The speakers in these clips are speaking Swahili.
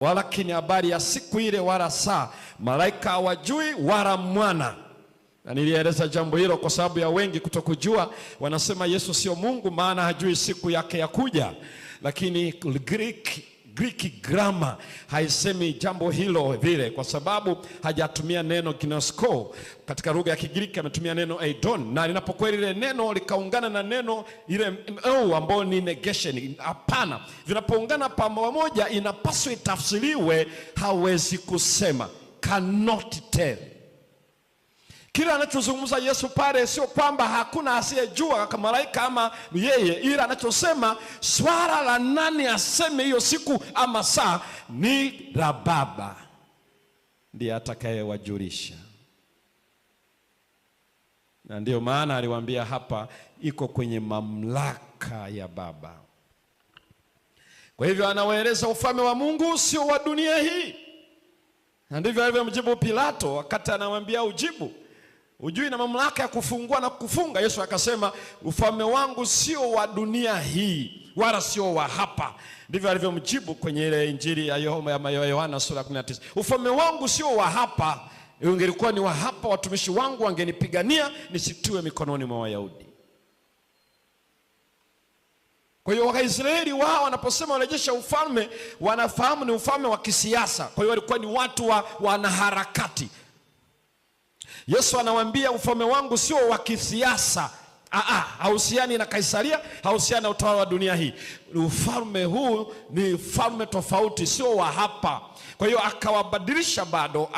walakini habari ya siku ile wala saa malaika hawajui wala mwana. Na nilieleza jambo hilo kwa sababu ya wengi kutokujua. Wanasema Yesu sio Mungu maana hajui siku yake ya kuja. Lakini Greek grammar haisemi jambo hilo vile, kwa sababu hajatumia neno ginosko. Katika lugha ya Kigiriki ametumia neno eidon, na linapokuwa ile neno likaungana na neno ile ambao ni negation, hapana, vinapoungana pamoja inapaswa itafsiriwe hawezi kusema, cannot tell. Kila anachozungumza Yesu pale sio kwamba hakuna asiyejua kama malaika ama yeye, ila anachosema swala la nani aseme hiyo siku ama saa ni la Baba, ndiye atakayewajulisha. Na ndio maana aliwaambia hapa iko kwenye mamlaka ya Baba. Kwa hivyo anawaeleza ufalme wa Mungu sio wa dunia hii. Na ndivyo alivyomjibu Pilato wakati anawaambia ujibu, ujui na mamlaka ya kufungua na kufunga. Yesu akasema ufalme wangu sio wa dunia hii wala sio wa hapa. Ndivyo alivyomjibu kwenye ile Injili ya Yohana sura 19. Ufalme wangu sio wa hapa. Ungelikuwa ni wa hapa, watumishi wangu wangenipigania nisitiwe mikononi mwa Wayahudi. Kwa hiyo Waisraeli wao wanaposema wanarejesha ufalme, wanafahamu ni ufalme wa kisiasa. Kwa hiyo walikuwa ni watu wa wanaharakati. Yesu anawaambia ufalme wangu sio wa kisiasa. Hauhusiani na Kaisaria, hauhusiani na utawala wa dunia hii. Ufalme huu ni ufalme tofauti, sio wa hapa. Kwa hiyo akawabadilisha bado,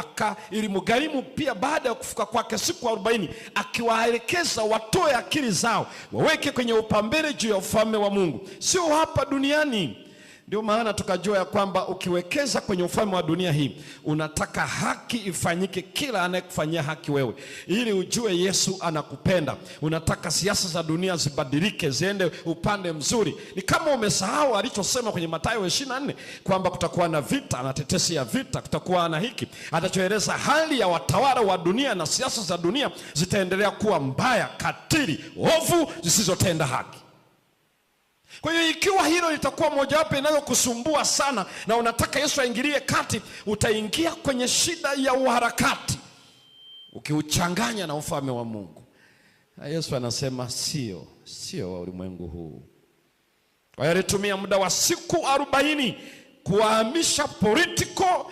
ili mgharimu pia baada ya kufuka kwake siku 40, akiwaelekeza watoe akili zao, waweke kwenye upambele juu ya ufalme wa Mungu, sio hapa duniani. Ndio maana tukajua ya kwamba ukiwekeza kwenye ufalme wa dunia hii, unataka haki ifanyike kila anayekufanyia haki wewe, ili ujue Yesu anakupenda. Unataka siasa za dunia zibadilike, ziende upande mzuri. Ni kama umesahau alichosema kwenye Mathayo 24 kwamba kutakuwa na vita na tetesi ya vita, kutakuwa na hiki. Atachoeleza hali ya watawala wa dunia na siasa za dunia zitaendelea kuwa mbaya, katili, ovu, zisizotenda haki. Kwa hiyo ikiwa hilo litakuwa mojawapo inayokusumbua sana na unataka Yesu aingilie kati, utaingia kwenye shida ya uharakati ukiuchanganya na ufalme wa Mungu. Na Yesu anasema sio wa ulimwengu huu. Kwa hiyo alitumia muda wa siku 40 kuhamisha political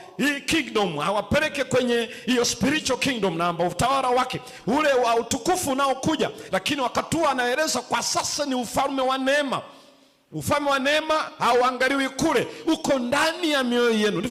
kingdom, awapeleke kwenye hiyo spiritual kingdom na ambao utawala wake ule wa utukufu unaokuja. Lakini wakatua anaeleza kwa sasa ni ufalme wa neema. Ufalme wa neema hauangaliwi kule, uko ndani ya mioyo yenu.